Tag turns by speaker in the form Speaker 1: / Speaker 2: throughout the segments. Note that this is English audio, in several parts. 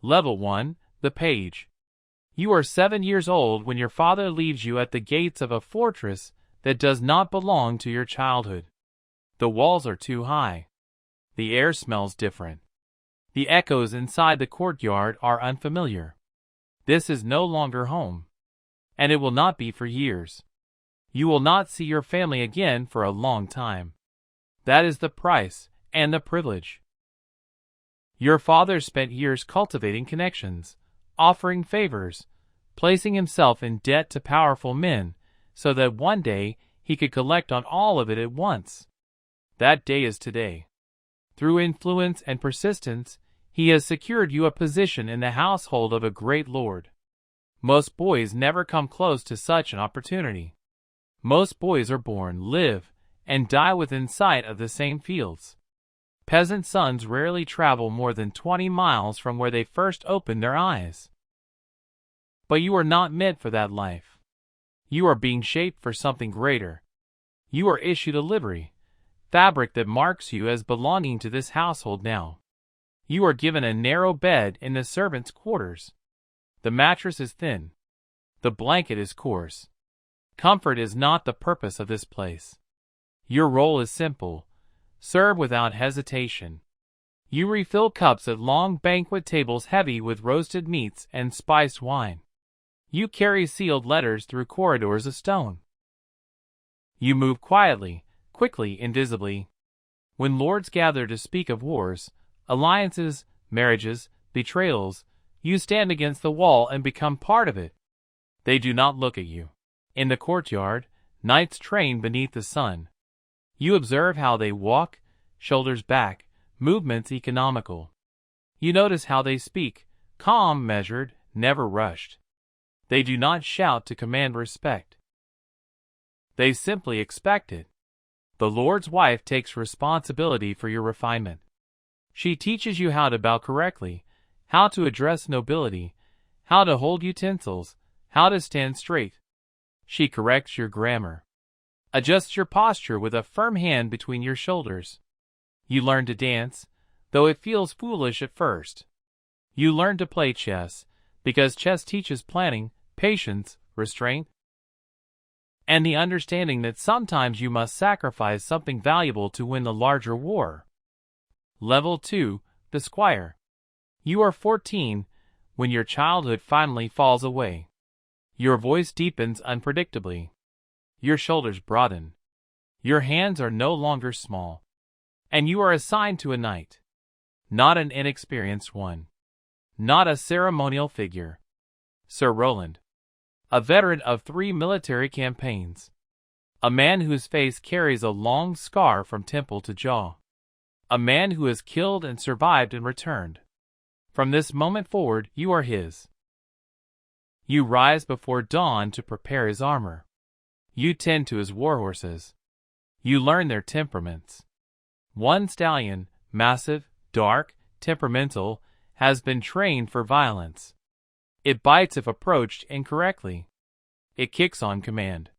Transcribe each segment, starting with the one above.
Speaker 1: Level 1, the Page. You are 7 years old when your father leaves you at the gates of a fortress that does not belong to your childhood. The walls are too high. The air smells different. The echoes inside the courtyard are unfamiliar. This is no longer home. And it will not be for years. You will not see your family again for a long time. That is the price and the privilege. Your father spent years cultivating connections, offering favors, placing himself in debt to powerful men, so that one day he could collect on all of it at once. That day is today. Through influence and persistence, he has secured you a position in the household of a great lord. Most boys never come close to such an opportunity. Most boys are born, live, and die within sight of the same fields. Peasant sons rarely travel more than 20 miles from where they first opened their eyes. But you are not meant for that life. You are being shaped for something greater. You are issued a livery, fabric that marks you as belonging to this household now. You are given a narrow bed in the servants' quarters. The mattress is thin. The blanket is coarse. Comfort is not the purpose of this place. Your role is simple. Serve without hesitation. You refill cups at long banquet tables heavy with roasted meats and spiced wine. You carry sealed letters through corridors of stone. You move quietly, quickly, invisibly. When lords gather to speak of wars, alliances, marriages, betrayals, you stand against the wall and become part of it. They do not look at you. In the courtyard, knights train beneath the sun. You observe how they walk, shoulders back, movements economical. You notice how they speak, calm, measured, never rushed. They do not shout to command respect. They simply expect it. The Lord's wife takes responsibility for your refinement. She teaches you how to bow correctly, how to address nobility, how to hold utensils, how to stand straight. She corrects your grammar. Adjusts your posture with a firm hand between your shoulders. You learn to dance, though it feels foolish at first. You learn to play chess, because chess teaches planning, patience, restraint, and the understanding that sometimes you must sacrifice something valuable to win the larger war. Level 2, the Squire. You are 14 when your childhood finally falls away. Your voice deepens unpredictably. Your shoulders broaden. Your hands are no longer small. And you are assigned to a knight. Not an inexperienced one. Not a ceremonial figure. Sir Roland. A veteran of 3 military campaigns. A man whose face carries a long scar from temple to jaw. A man who has killed and survived and returned. From this moment forward, you are his. You rise before dawn to prepare his armor. You tend to his warhorses. You learn their temperaments. One stallion, massive, dark, temperamental, has been trained for violence. It bites if approached incorrectly. It kicks on command.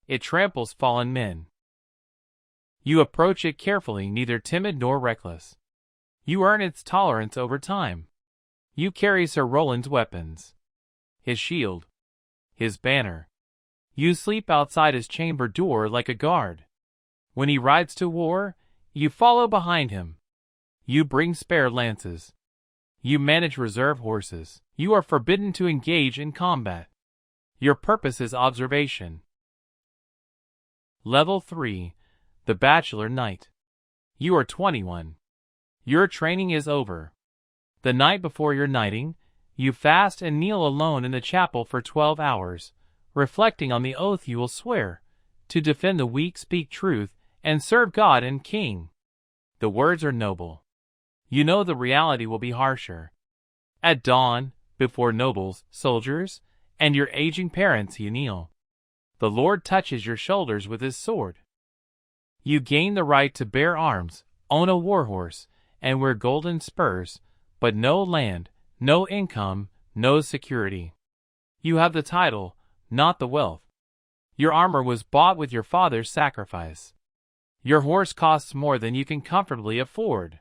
Speaker 1: It tramples fallen men. You approach it carefully, neither timid nor reckless. You earn its tolerance over time. You carry Sir Roland's weapons. His shield. His banner. You sleep outside his chamber door like a guard. When he rides to war, you follow behind him. You bring spare lances. You manage reserve horses. You are forbidden to engage in combat. Your purpose is observation. Level 3, the Bachelor Knight. You are 21. Your training is over. The night before your knighting, you fast and kneel alone in the chapel for 12 hours, reflecting on the oath you will swear, to defend the weak, speak truth, and serve God and King. The words are noble. You know the reality will be harsher. At dawn, before nobles, soldiers, and your aging parents you kneel. The Lord touches your shoulders with his sword. You gain the right to bear arms, own a warhorse, and wear golden spurs, but no land, no income, no security. You have the title, not the wealth. Your armor was bought with your father's sacrifice. Your horse costs more than you can comfortably afford.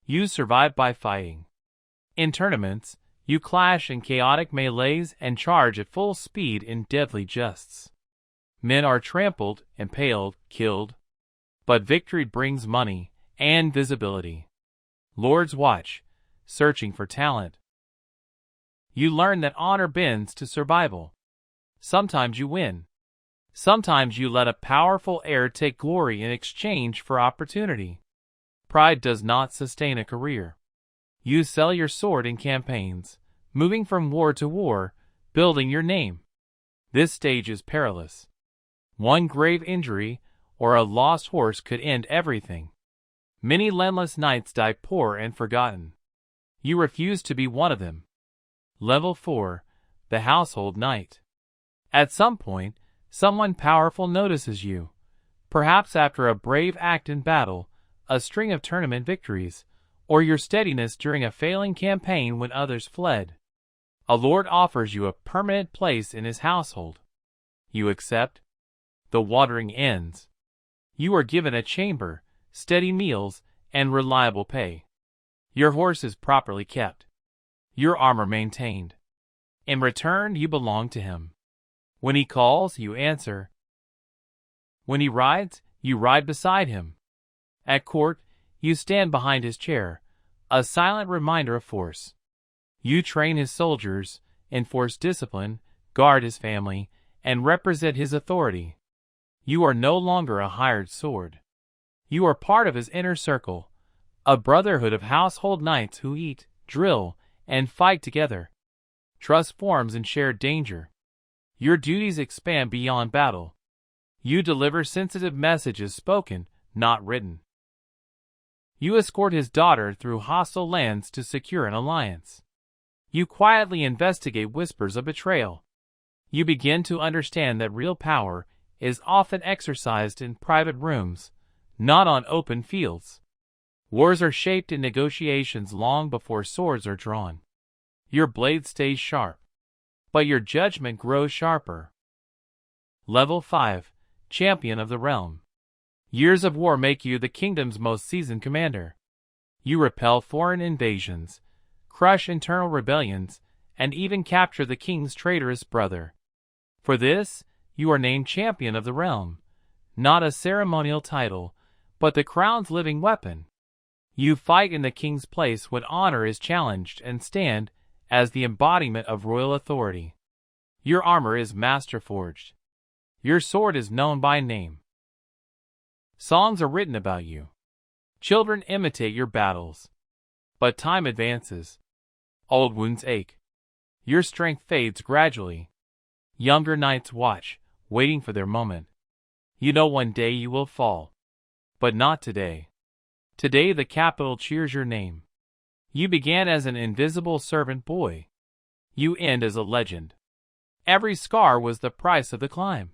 Speaker 1: You survive by fighting. In tournaments, you clash in chaotic melees and charge at full speed in deadly justs. Men are trampled, impaled, killed. But victory brings money and visibility. Lords watch, searching for talent. You learn that honor bends to survival. Sometimes you win. Sometimes you let a powerful heir take glory in exchange for opportunity. Pride does not sustain a career. You sell your sword in campaigns, moving from war to war, building your name. This stage is perilous. One grave injury or a lost horse could end everything. Many landless knights die poor and forgotten. You refuse to be one of them. Level 4, the Household Knight. At some point, someone powerful notices you. Perhaps after a brave act in battle, a string of tournament victories, or your steadiness during a failing campaign when others fled. A lord offers you a permanent place in his household. You accept. The watering ends. You are given a chamber, steady meals, and reliable pay. Your horse is properly kept. Your armor maintained. In return, you belong to him. When he calls, you answer. When he rides, you ride beside him. At court, you stand behind his chair, a silent reminder of force. You train his soldiers, enforce discipline, guard his family, and represent his authority. You are no longer a hired sword. You are part of his inner circle, a brotherhood of household knights who eat, drill, and fight together. Trust forms in shared danger. Your duties expand beyond battle. You deliver sensitive messages spoken, not written. You escort his daughter through hostile lands to secure an alliance. You quietly investigate whispers of betrayal. You begin to understand that real power is often exercised in private rooms, not on open fields. Wars are shaped in negotiations long before swords are drawn. Your blade stays sharp, but your judgment grows sharper. Level 5, Champion of the Realm. Years of war make you the kingdom's most seasoned commander. You repel foreign invasions, crush internal rebellions, and even capture the king's traitorous brother. For this, you are named Champion of the Realm, not a ceremonial title, but the crown's living weapon. You fight in the king's place when honor is challenged and stand as the embodiment of royal authority. Your armor is master-forged. Your sword is known by name. Songs are written about you. Children imitate your battles. But time advances. Old wounds ache. Your strength fades gradually. Younger knights watch, waiting for their moment. You know one day you will fall. But not today. Today the capital cheers your name. You began as an invisible servant boy. You end as a legend. Every scar was the price of the climb.